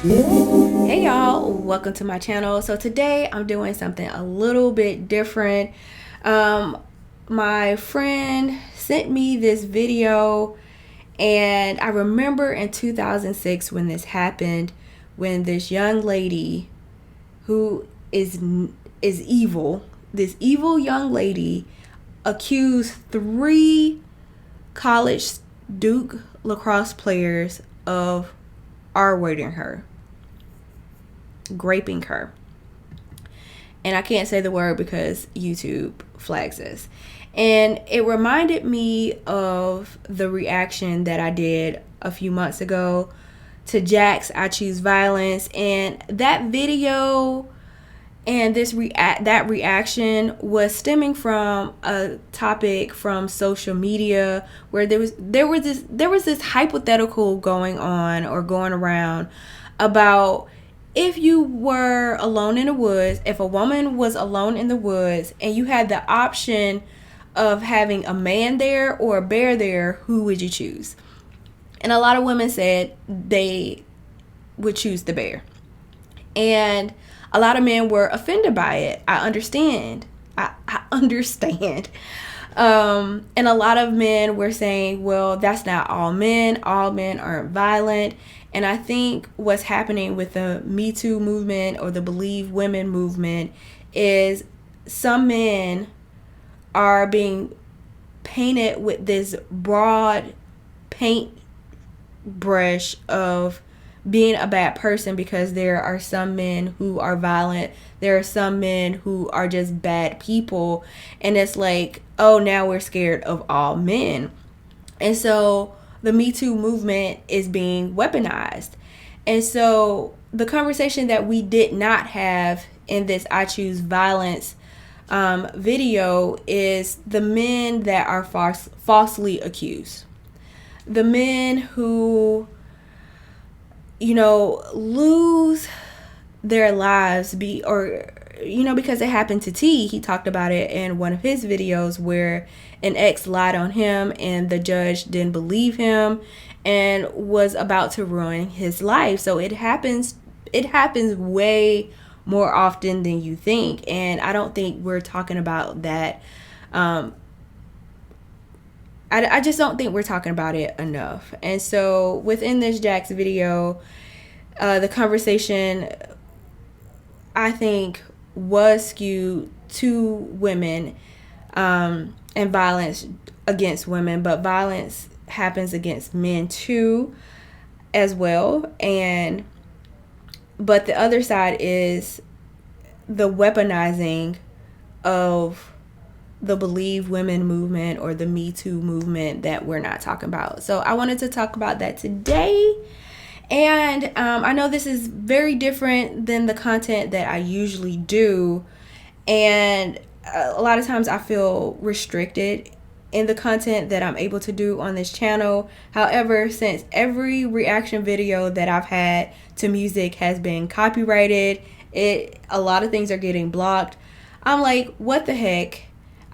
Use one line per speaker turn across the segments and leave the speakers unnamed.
Hey y'all, welcome to my channel. So today I'm doing something a little bit different. My friend sent me this video, and I remember in 2006 when this happened, when this young lady who is evil, this evil young lady accused 3 college Duke Lacrosse players of R-wording her, graping her. And I can't say the word because YouTube flags us. And it reminded me of the reaction that I did a few months ago to Jack's I Choose Violence. And that video and that reaction was stemming from a topic from social media where there was this hypothetical going around about if you were alone in the woods, if a woman was alone in the woods and you had the option of having a man there or a bear there, who would you choose? And a lot of women said they would choose the bear. And a lot of men were offended by it. I understand. I understand. And a lot of men were saying, well, that's not all men. All men aren't violent. And I think what's happening with the Me Too movement or the Believe Women movement is some men are being painted with this broad paint brush of being a bad person because there are some men who are violent. There are some men who are just bad people. And it's like, oh, now we're scared of all men. And so the Me Too movement is being weaponized. And so the conversation that we did not have in this I Choose Violence video is the men that are falsely accused. The men who, lose their lives because it happened to T. He talked about it in one of his videos where an ex lied on him and the judge didn't believe him and was about to ruin his life. So it happens way more often than you think. And I don't think we're talking about that. I just don't think we're talking about it enough. And so within this Jack's video, the conversation, I think, was skewed to women and violence against women, but violence happens against men too as well. But the other side is the weaponizing of the Believe Women movement or the Me Too movement that we're not talking about. So I wanted to talk about that today. And I know this is very different than the content that I usually do. And a lot of times I feel restricted in the content that I'm able to do on this channel. However, since every reaction video that I've had to music has been copyrighted, a lot of things are getting blocked. I'm like, what the heck?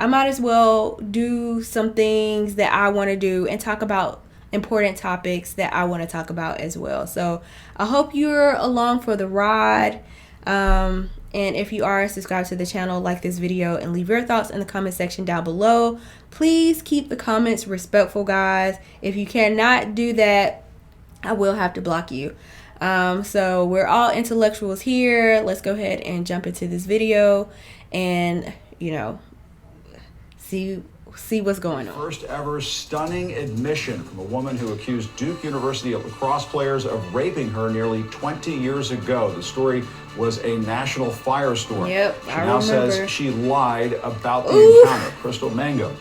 I might as well do some things that I want to do and talk about important topics that I want to talk about as well. So I hope you're along for the ride. And if you are, subscribe to the channel, like this video, and leave your thoughts in the comment section down below. Please keep the comments respectful, guys. If you cannot do that, I will have to block you. So we're all intellectuals here. Let's go ahead and jump into this video and, see what's going on.
First ever stunning admission from a woman who accused Duke University lacrosse players of raping her nearly 20 years ago. The story was a national firestorm.
Yep,
she now says she lied about the encounter. Crystal Mangum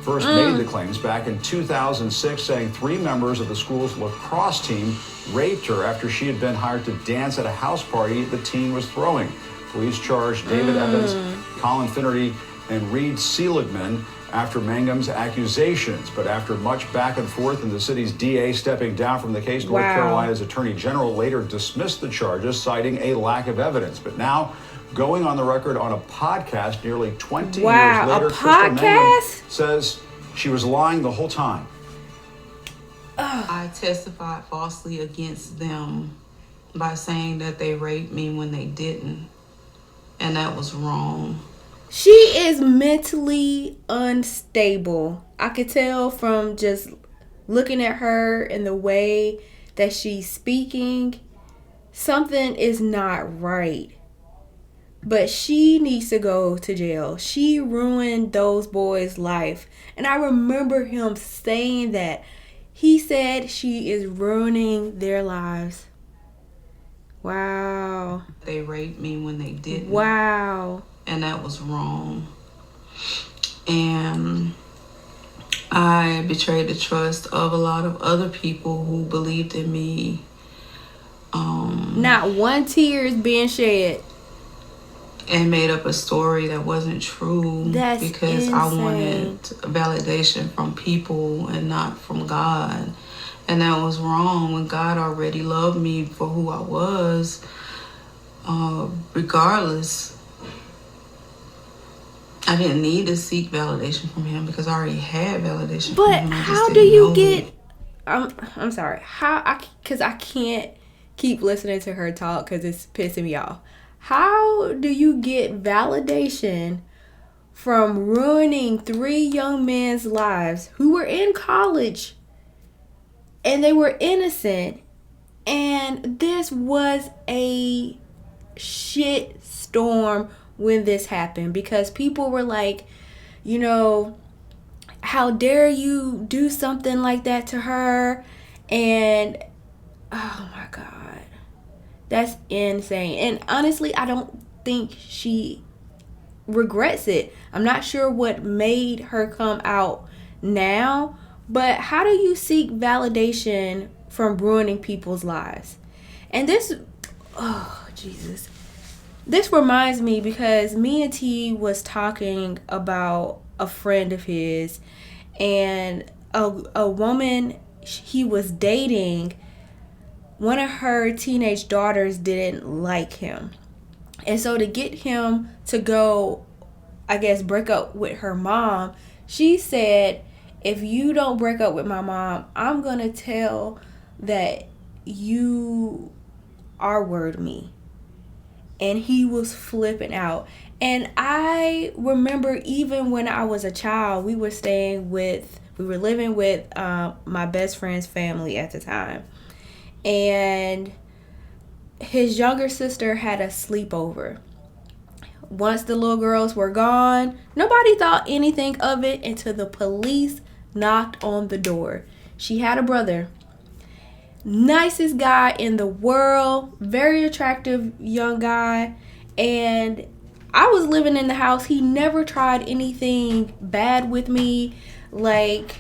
first made the claims back in 2006, saying 3 members of the school's lacrosse team raped her after she had been hired to dance at a house party the teen was throwing. Police charged David Evans, Colin Finnerty, and Reed Seligman after Mangum's accusations. But after much back and forth and the city's DA stepping down from the case, North Carolina's Attorney General later dismissed the charges, citing a lack of evidence. But now, going on the record on a podcast nearly 20 years later, Crystal Mangum says she was lying the whole time.
I testified falsely against them by saying that they raped me when they didn't. And that was wrong.
She is mentally unstable. I could tell from just looking at her and the way that she's speaking. Something is not right. But she needs to go to jail. She ruined those boys' life. And I remember him saying that. He said she is ruining their lives. Wow.
They raped me when they didn't.
Wow.
And that was wrong. And I betrayed the trust of a lot of other people who believed in me.
Not one tear is being shed.
And made up a story that wasn't true.
That's
because
insane.
I wanted validation from people and not from God. And that was wrong when God already loved me for who I was, regardless. I didn't need to seek validation from him because I already had validation from him.
But how do you get... I'm sorry. Because I can't keep listening to her talk because it's pissing me off. How do you get validation from ruining 3 young men's lives who were in college and they were innocent, and this was a shit storm when this happened because people were like, you know, how dare you do something like that to her? And oh my God. That's insane. And honestly, I don't think she regrets it. I'm not sure what made her come out now, but how do you seek validation from ruining people's lives? And this, oh, Jesus. This reminds me because me and T was talking about a friend of his, and a woman he was dating, one of her teenage daughters didn't like him. And so to get him to go, I guess, break up with her mom, she said, if you don't break up with my mom, I'm going to tell that you R-word me. And he was flipping out. And I remember even when I was a child, we were living with my best friend's family at the time. And his younger sister had a sleepover. Once the little girls were gone, nobody thought anything of it until the police knocked on the door. She had a brother. Nicest guy in the world. Very attractive young guy. And I was living in the house. He never tried anything bad with me. Like,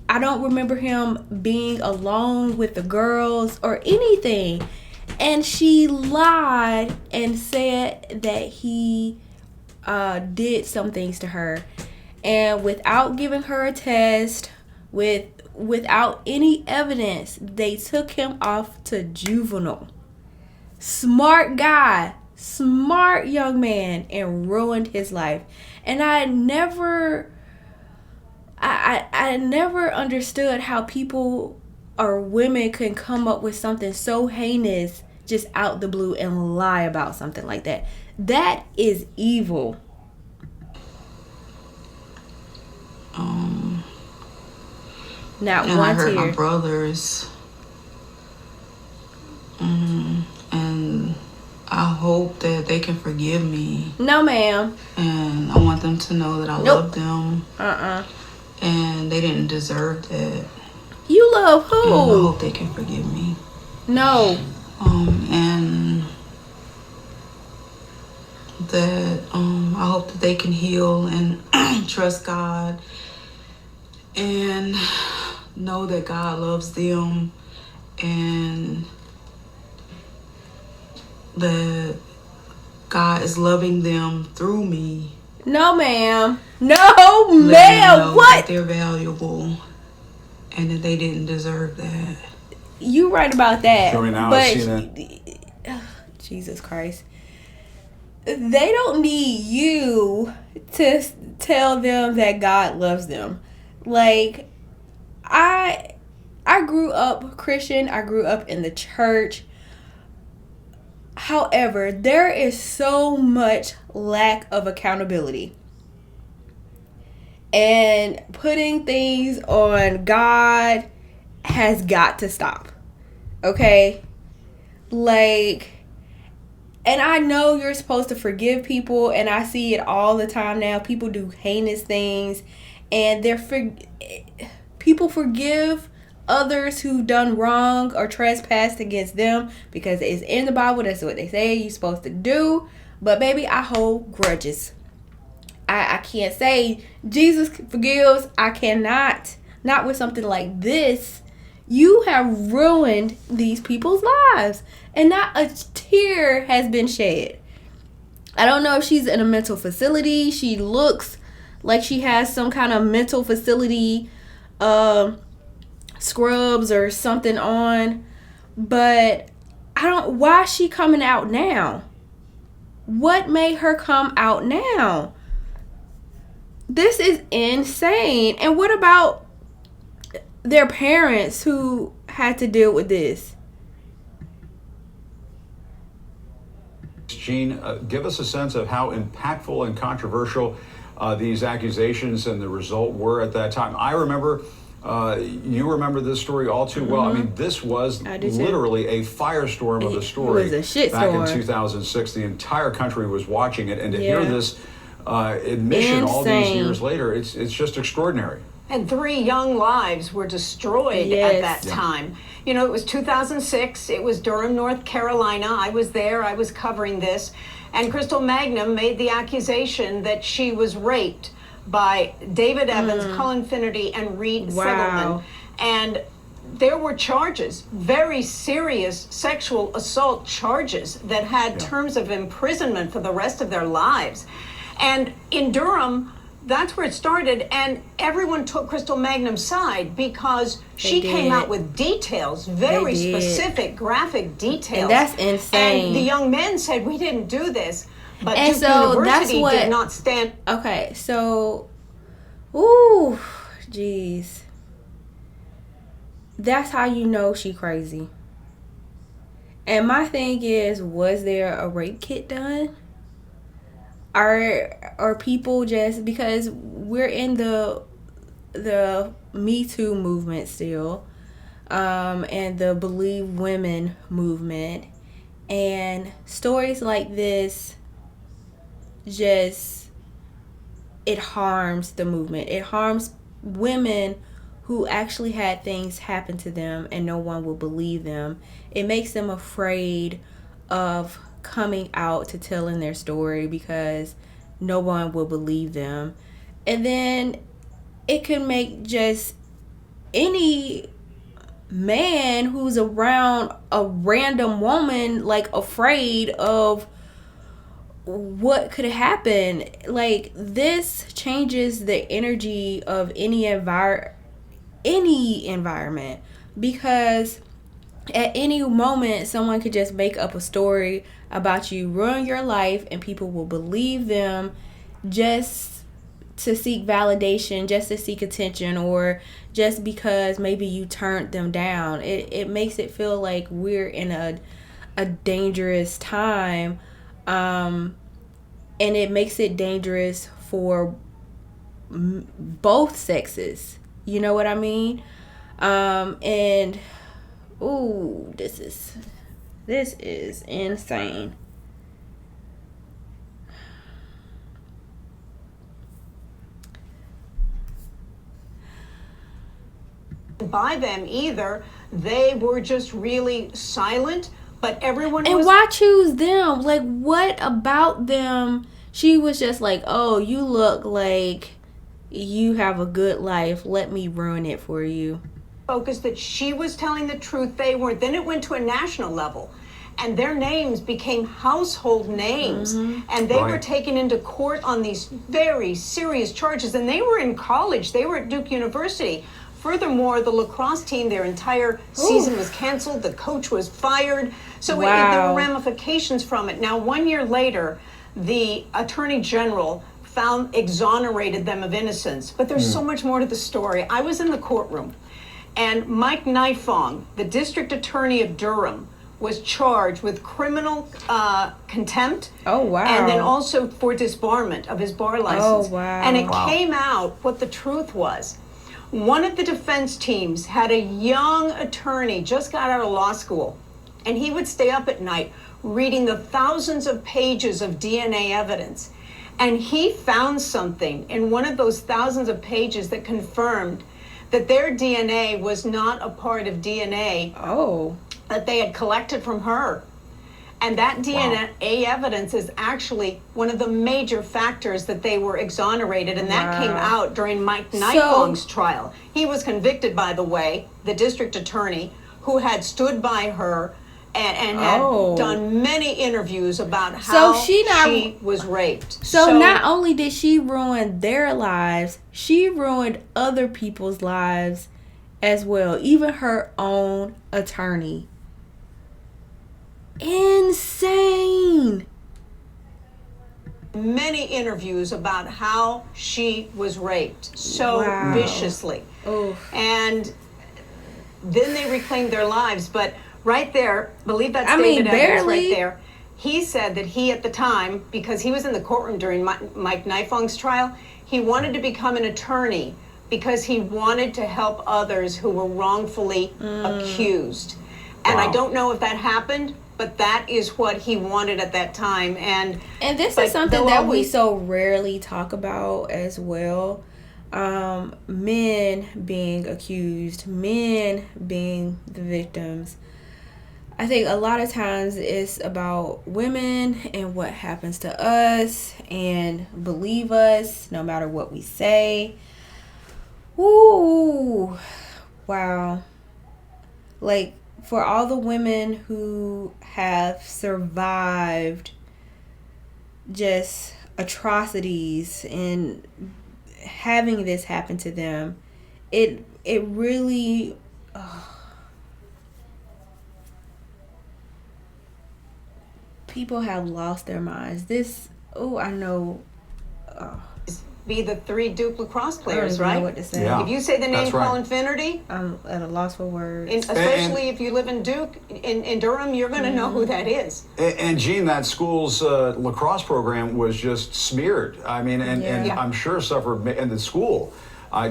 I don't remember him being alone with the girls or anything. And she lied and said that he did some things to her. And without giving her a test, without any evidence, they took him off to juvenile. Smart guy, smart young man, and ruined his life. And I never understood how people or women can come up with something so heinous just out the blue and lie about something like that. That is evil. Not
and
one
I hurt
tear.
my brothers. And I hope that they can forgive me.
No, ma'am.
And I want them to know that I love them. And they didn't deserve that.
You love who?
And I hope they can forgive me.
No.
And that I hope that they can heal and trust God and know that God loves them and that God is loving them through me.
No, ma'am. No, ma'am. What?
That they're valuable and that they didn't deserve that.
You right about that.
Showing now,
but
I've seen it.
Jesus Christ. They don't need you to tell them that God loves them. Like, I grew up Christian. I grew up in the church. However, there is so much lack of accountability. And putting things on God has got to stop. Okay? Like, and I know you're supposed to forgive people, and I see it all the time now. People do heinous things, and people forgive others who've done wrong or trespassed against them because it's in the Bible. That's what they say you're supposed to do. But baby, I hold grudges. I can't say Jesus forgives. I cannot. Not with something like this. You have ruined these people's lives, and not a tear has been shed. I don't know if she's in a mental facility. She looks like she has some kind of mental facility scrubs or something on, but why is she coming out now? What made her come out now? This is insane. And what about their parents who had to deal with this?
Jean, give us a sense of how impactful and controversial these accusations and the result were at that time. I remember, you remember this story all too well. I mean, this was literally a firestorm of a story.
It was a shitstorm.
Back in 2006. The entire country was watching it, and to hear this admission all these years later, it's just extraordinary.
And 3 young lives were destroyed at that time. You know, it was 2006. It was Durham, North Carolina. I was there. I was covering this. And Crystal Mangum made the accusation that she was raped by David Evans, Cullen Finnerty, and Reed Sigelman. And there were charges, very serious sexual assault charges that had terms of imprisonment for the rest of their lives. And in Durham, that's where it started, and everyone took Crystal Mangum's side because she came out with details, very specific, graphic details.
And that's insane.
And the young men said, we didn't do this, but Duke University did not stand.
Okay, so, ooh, jeez. That's how you know she crazy. And my thing is, was there a rape kit done? Are people just, because we're in the Me Too movement still, and the Believe Women movement, and stories like this just, it harms the movement. It harms women who actually had things happen to them and no one will believe them. It makes them afraid of coming out to telling their story because no one will believe them. And then it can make just any man who's around a random woman like afraid of what could happen. Like, this changes the energy of any environment, because at any moment someone could just make up a story about you, ruin your life, and people will believe them just to seek validation, just to seek attention, or just because maybe you turned them down. It makes it feel like we're in a dangerous time, and it makes it dangerous for both sexes. You know what I mean? And ooh, this is insane.
By them either. They were just really silent, but everyone
was... And why choose them? Like, what about them? She was just like, oh, you look like you have a good life. Let me ruin it for you.
Focused that she was telling the truth. They weren't. Then it went to a national level, and their names became household names, and they were taken into court on these very serious charges, and they were in college. They were at Duke University. Furthermore, the lacrosse team, their entire season was canceled. The coach was fired. So there were ramifications from it. Now, 1 year later, the attorney general exonerated them of innocence. But there's so much more to the story. I was in the courtroom, and Mike Nifong, the district attorney of Durham, was charged with criminal contempt.
Oh, wow.
And then also for disbarment of his bar license.
Oh, wow.
And it came out what the truth was. One of the defense teams had a young attorney, just got out of law school, and he would stay up at night reading the thousands of pages of DNA evidence. And he found something in one of those thousands of pages that confirmed that their DNA was not a part of DNA that they had collected from her. And that DNA evidence is actually one of the major factors that they were exonerated, and that came out during Mike Nifong's trial. He was convicted, by the way, the district attorney, who had stood by her and had done many interviews about how she was raped.
So not only did she ruin their lives, she ruined other people's lives as well, even her own attorney. Insane.
Many interviews about how she was raped so viciously. And then they reclaimed their lives. But right there, believe that's David Evans right there. He said that he, at the time, because he was in the courtroom during Mike Nifong's trial, he wanted to become an attorney because he wanted to help others who were wrongfully accused. And I don't know if that happened, but that is what he wanted at that time. And
this is something that we so rarely talk about as well. Men being accused, men being the victims. I think a lot of times it's about women and what happens to us, and believe us no matter what we say. Ooh, wow. Like, for all the women who have survived just atrocities and having this happen to them, it really people have lost their minds. I know.
Be the 3 Duke Lacrosse players,
I don't
right?
know what to say.
Yeah.
If you say the name Colin Finnerty,
I'm at a loss for words.
Especially if you live in Duke, in Durham, you're going to know who that is.
And Gene, that school's lacrosse program was just smeared. I mean, and I'm sure and the school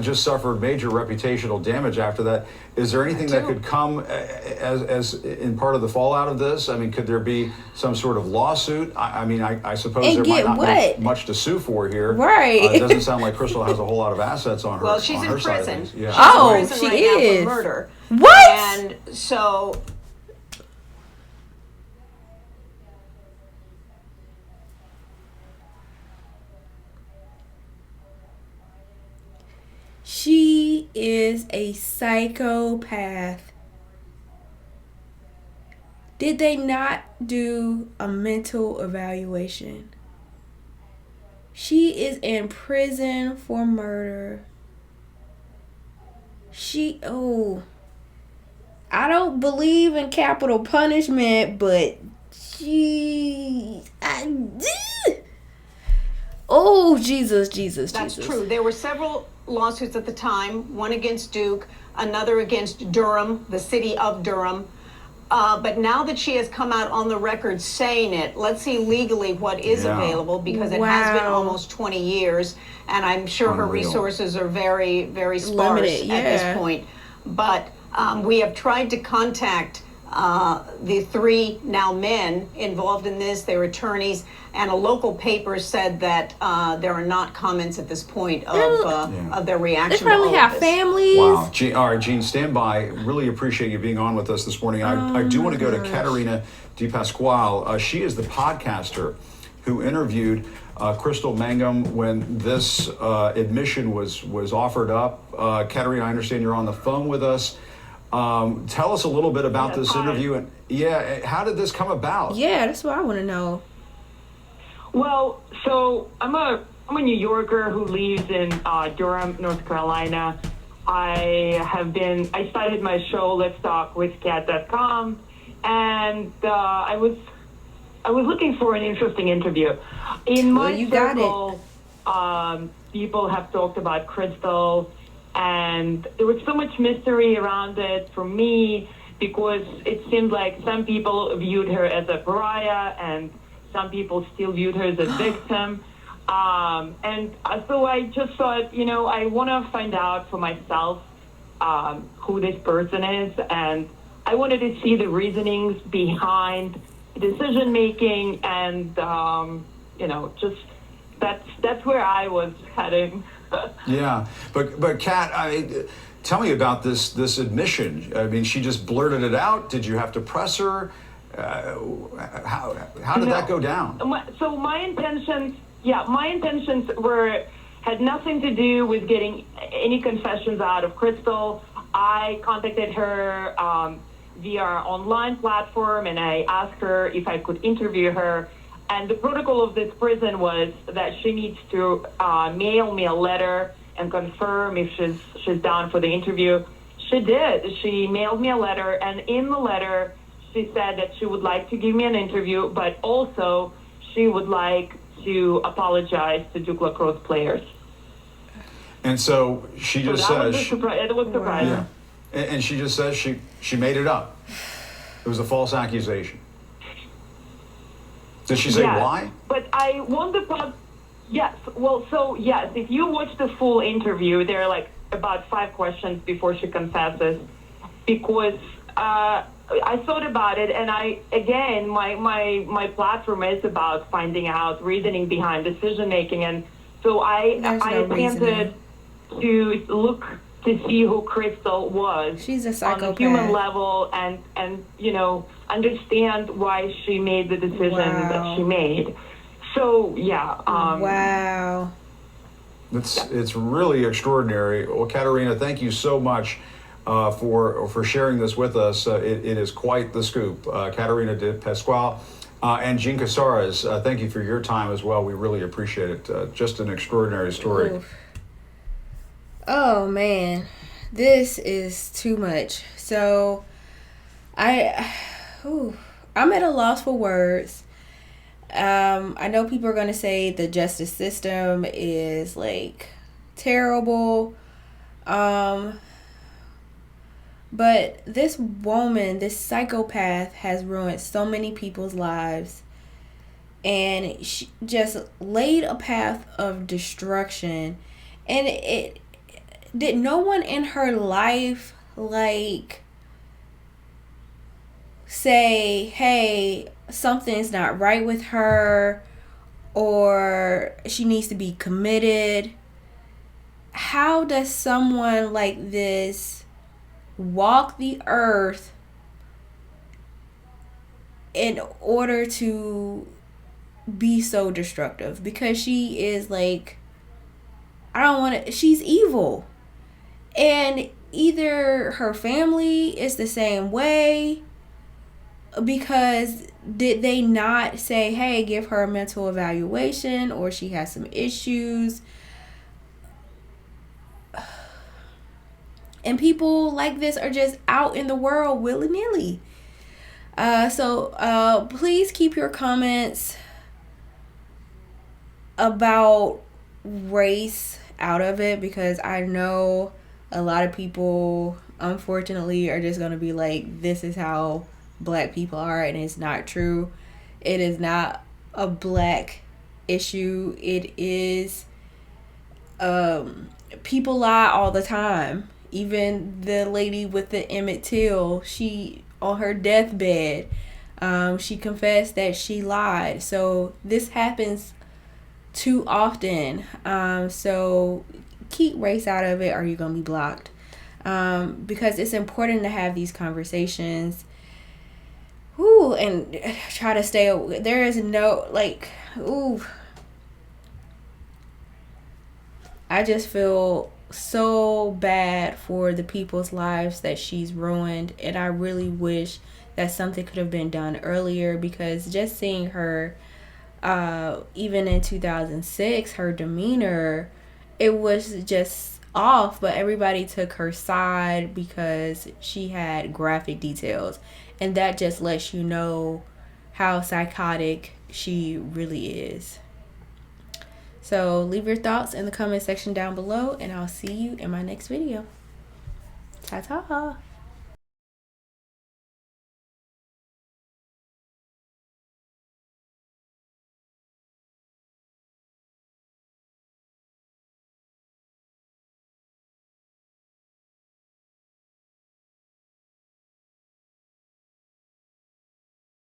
just suffered major reputational damage after that. Is there anything that could come as in part of the fallout of this? I mean, could there be some sort of lawsuit? I suppose there might not be much to sue for here.
Right.
It doesn't sound like Crystal has a whole lot of assets on her.
Well, she's
on
in
her side of
prison.
things. Yeah.
She's in prison
she
right
is.
now for murder.
What?
And so
she is a psychopath. Did they not do a mental evaluation? She is in prison for murder. I don't believe in capital punishment, but Jesus.
That's true. There were several lawsuits at the time, one against Duke, another against Durham, the city of Durham. But now that she has come out on the record saying it, let's see legally what is available, because it has been almost 20 years, and I'm sure her resources are very, very sparse
limited,
at this point. But we have tried to contact the 3 now men involved in this, their attorneys, and a local paper said that there are not comments at this point of their reaction.
They probably
to all
have
of this.
families.
Wow. All right, Gene, stand by. Really appreciate you being on with us this morning. I do want to go to Katerina DePasquale. She is the podcaster who interviewed Crystal Mangum when this admission was offered up. Katerina, I understand you're on the phone with us. Tell us a little bit about this interview, and how did this come about?
Yeah, that's what I want to know.
Well, so I'm a New Yorker who lives in Durham, North Carolina. I started my show Let's Talk with Cat.com, and I was looking for an interesting interview. In my circle, people have talked about Crystal, and there was so much mystery around it for me, because it seemed like some people viewed her as a pariah and some people still viewed her as a victim. And so I just thought, I want to find out for myself who this person is, and I wanted to see the reasonings behind decision making, and just that's where I was heading.
Yeah, but Kat, tell me about this admission. I mean, she just blurted it out. Did you have to press her? How did that go down?
So my intentions had nothing to do with getting any confessions out of Crystal. I contacted her via our online platform, and I asked her if I could interview her. And the protocol of this prison was that she needs to mail me a letter and confirm if she's down for the interview. She did. She mailed me a letter, and in the letter, she said that she would like to give me an interview, but also she would like to apologize to Duke Lacrosse players.
And so she just says...
It was surprising.
Yeah. And she just says she made it up. It was a false accusation. Did she say why?
But I want the... Yes. Well, so, yes, if you watch the full interview, there are like about 5 questions before she confesses, because I thought about it, and my platform is about finding out reasoning behind decision making, and so I attempted to look to see who Crystal was.
She's a psychopath.
On a human level, and understand why she made the decision that she made. So
wow.
It's really extraordinary. Well, Katerina, thank you so much for sharing this with us. It is quite the scoop. Katerina de Pasquale and Jean Casares, thank you for your time as well. We really appreciate it. Just an extraordinary story.
Oof. Oh man, this is too much. So I'm at a loss for words. I know people are going to say the justice system is like terrible. But this woman, this psychopath, has ruined so many people's lives, and she just laid a path of destruction. And it did no one in her life say, hey, something's not right with her, or she needs to be committed? How does someone like this walk the earth in order to be so destructive? Because she is like, she's evil. And either her family is the same way, because did they not say, hey, give her a mental evaluation, or she has some issues? And people like this are just out in the world willy-nilly. So please keep your comments about race out of it, because I know a lot of people, unfortunately, are just going to be like, this is how black people are, and it's not true. It is not a black issue. It is, people lie all the time. Even the lady with the Emmett Till, she, on her deathbed, she confessed that she lied. So this happens too often. So keep race out of it, or you're gonna be blocked. Because it's important to have these conversations. And try to stay. There is no I just feel so bad for the people's lives that she's ruined, and I really wish that something could have been done earlier, because just seeing her even in 2006, her demeanor, it was just off. But everybody took her side because she had graphic details, and that just lets you know how psychotic she really is. So leave your thoughts in the comment section down below, and I'll see you in my next video. Ta-ta.